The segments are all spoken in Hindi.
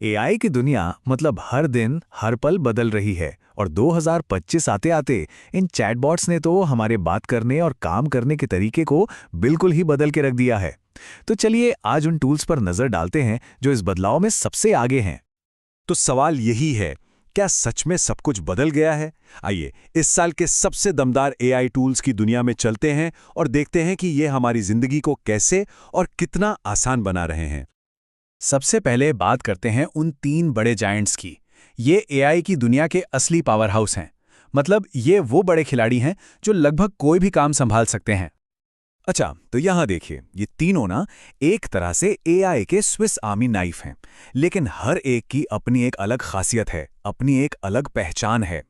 एआई की दुनिया मतलब हर दिन हर पल बदल रही है और 2025 आते आते इन चैटबॉट्स ने तो हमारे बात करने और काम करने के तरीके को बिल्कुल ही बदल के रख दिया है। तो चलिए आज उन टूल्स पर नजर डालते हैं जो इस बदलाव में सबसे आगे हैं। तो सवाल यही है, क्या सच में सब कुछ बदल गया है? आइए इस साल के सबसे दमदार एआई टूल्स की दुनिया में चलते हैं और देखते हैं कि ये हमारी जिंदगी को कैसे और कितना आसान बना रहे हैं। सबसे पहले बात करते हैं उन तीन बड़े जायंट्स की। ये एआई की दुनिया के असली पावर हाउस हैं। मतलब ये वो बड़े खिलाड़ी हैं जो लगभग कोई भी काम संभाल सकते हैं। अच्छा, तो यहां देखिए, ये तीनों ना एक तरह से एआई के स्विस आर्मी नाइफ हैं, लेकिन हर एक की अपनी एक अलग खासियत है, अपनी एक अलग पहचान है।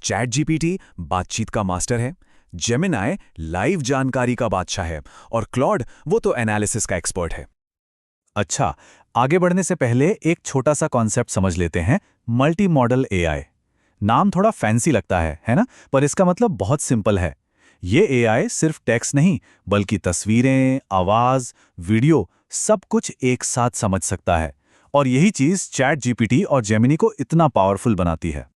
चैट जीपीटी बातचीत का मास्टर है, जेमिनाई लाइव जानकारी का बादशाह है और क्लॉड वो तो एनालिसिस का एक्सपर्ट है। अच्छा, आगे बढ़ने से पहले एक छोटा सा कॉन्सेप्ट समझ लेते हैं। मल्टी मॉडल एआई नाम थोड़ा फैंसी लगता है ना? पर इसका मतलब बहुत सिंपल है। ये एआई सिर्फ टेक्स्ट नहीं बल्कि तस्वीरें, आवाज, वीडियो सब कुछ एक साथ समझ सकता है। और यही चीज चैट जीपीटी और जेमिनी को इतना पावरफुल बनाती है।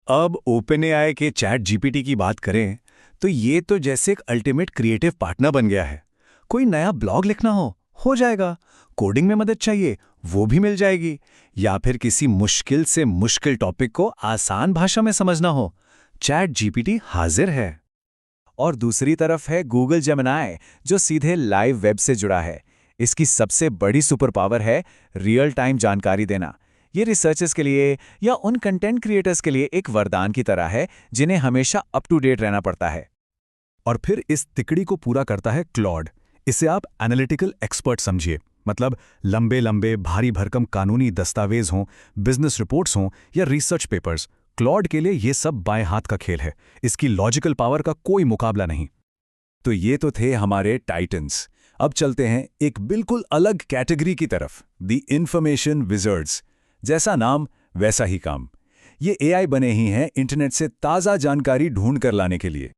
अब ओपन एआई के चैट जीपीटी की बात करें तो ये तो जैसे एक अल्टीमेट क्रिएटिव पार्टनर बन गया है। कोई नया ब्लॉग लिखना हो जाएगा, कोडिंग में मदद चाहिए वो भी मिल जाएगी, या फिर किसी मुश्किल से मुश्किल टॉपिक को आसान भाषा में समझना हो, चैट जीपीटी हाजिर है। और दूसरी तरफ है गूगल जेमिनाई जो सीधे लाइव वेब से जुड़ा है। इसकी सबसे बड़ी सुपर पावर है रियल टाइम जानकारी देना। ये रिसर्चर्स के लिए या उन कंटेंट क्रिएटर्स के लिए एक वरदान की तरह है जिन्हें हमेशा अप टू डेट रहना पड़ता है। और फिर इस तिकड़ी को पूरा करता है क्लॉड। इसे आप एनालिटिकल एक्सपर्ट समझिए। मतलब लंबे लंबे भारी भरकम कानूनी दस्तावेज हों, बिजनेस रिपोर्ट्स हों या रिसर्च पेपर्स, क्लॉड के लिए ये सब बाएं हाथ का खेल है। इसकी लॉजिकल पावर का कोई मुकाबला नहीं। तो ये तो थे हमारे टाइटन्स। अब चलते हैं एक बिल्कुल अलग कैटेगरी की तरफ, द इंफॉर्मेशन विजर्ड्स। जैसा नाम वैसा ही काम। ये एआई बने ही हैं इंटरनेट से ताज़ा जानकारी ढूंढ कर लाने के लिए।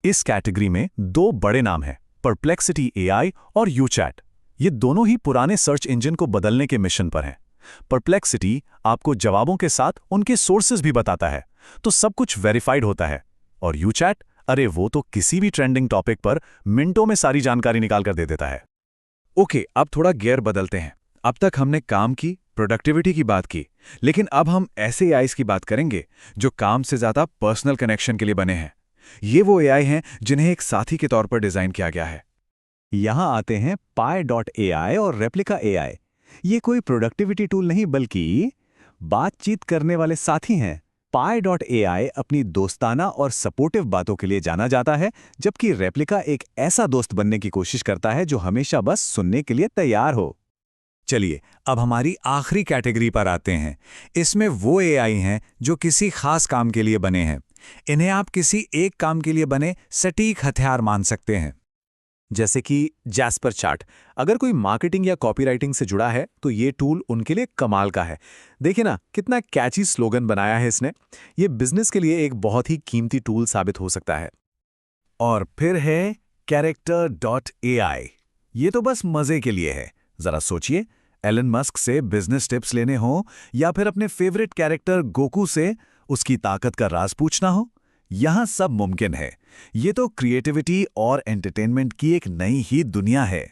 इस कैटेगरी में दो बड़े नाम हैं, परप्लेक्सिटी एआई और यूचैट। ये दोनों ही पुराने सर्च इंजन को बदलने के मिशन पर हैं। परप्लेक्सिटी आपको जवाबों के साथ उनके सोर्सेज भी बताता है, तो सब कुछ वेरीफाइड होता है। और यूचैट, अरे वो तो किसी भी ट्रेंडिंग टॉपिक पर मिनटों में सारी जानकारी निकाल कर दे देता है। ओके, अब थोड़ा गियर बदलते हैं। अब तक हमने काम की, प्रोडक्टिविटी की बात की, लेकिन अब हम ऐसे एआईज की बात करेंगे जो काम से ज्यादा पर्सनल कनेक्शन के लिए बने हैं। ये वो एआई हैं जिन्हें एक साथी के तौर पर डिजाइन किया गया है। यहां आते हैं Pi.ai और रेप्लिका एआई। ये कोई प्रोडक्टिविटी टूल नहीं बल्कि बातचीत करने वाले साथी हैं। Pi.ai अपनी दोस्ताना और सपोर्टिव बातों के लिए जाना जाता है, जबकि रेप्लिका एक ऐसा दोस्त बनने की कोशिश करता है जो हमेशा बस सुनने के लिए तैयार हो। चलिए अब हमारी आखिरी कैटेगरी पर आते हैं। इसमें वो एआई हैं जो किसी खास काम के लिए बने हैं। इन्हें आप किसी एक काम के लिए बने सटीक हथियार मान सकते हैं। जैसे कि जैस्पर चार्ट। अगर कोई मार्केटिंग या कॉपीराइटिंग से जुड़ा है तो ये टूल उनके लिए कमाल का है। देखिए ना कितना कैची स्लोगन बनाया है इसने। ये बिजनेस के लिए एक बहुत ही कीमती टूल साबित हो सकता है। और फिर है Character.ai। ये तो बस मजे के लिए है। जरा सोचिए, एलन मस्क से बिजनेस टिप्स लेने हो या फिर अपने फेवरेट कैरेक्टर गोकू से उसकी ताकत का राज पूछना हो, यहां सब मुमकिन है। ये तो क्रिएटिविटी और एंटरटेनमेंट की एक नई ही दुनिया है।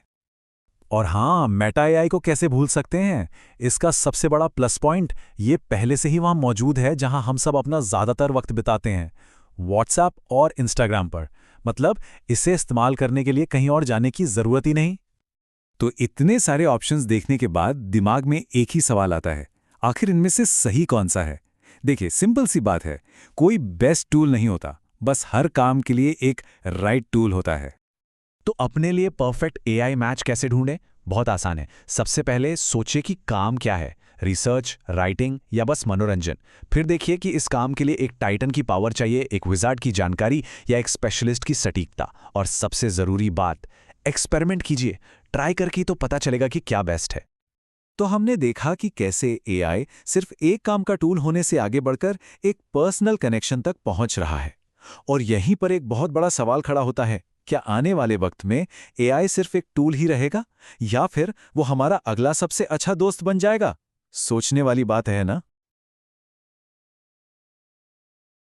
और हाँ, मेटा एआई को कैसे भूल सकते हैं? इसका सबसे बड़ा प्लस पॉइंट ये पहले से ही वहां मौजूद है जहां हम सब अपना ज्यादातर वक्त बिताते हैं, व्हाट्सएप और इंस्टाग्राम पर। मतलब इसे इस्तेमाल करने के लिए कहीं और जाने की जरूरत ही नहीं। तो इतने सारे ऑप्शंस देखने के बाद दिमाग में एक ही सवाल आता है, आखिर इनमें से सही कौन सा है? देखिए, सिंपल सी बात है, कोई बेस्ट टूल नहीं होता, बस हर काम के लिए एक राइट टूल होता है। तो अपने लिए परफेक्ट एआई मैच कैसे ढूंढें? बहुत आसान है। सबसे पहले सोचिए कि काम क्या है, रिसर्च, राइटिंग या बस मनोरंजन। फिर देखिए कि इस काम के लिए एक टाइटन की पावर चाहिए, एक विजार्ड की जानकारी या एक स्पेशलिस्ट की सटीकता। और सबसे जरूरी बात, एक्सपेरिमेंट कीजिए। ट्राई करके ही तो पता चलेगा कि क्या बेस्ट है। तो हमने देखा कि कैसे एआई सिर्फ एक काम का टूल होने से आगे बढ़कर एक पर्सनल कनेक्शन तक पहुंच रहा है। और यहीं पर एक बहुत बड़ा सवाल खड़ा होता है, क्या आने वाले वक्त में एआई सिर्फ एक टूल ही रहेगा या फिर वो हमारा अगला सबसे अच्छा दोस्त बन जाएगा? सोचने वाली बात है ना।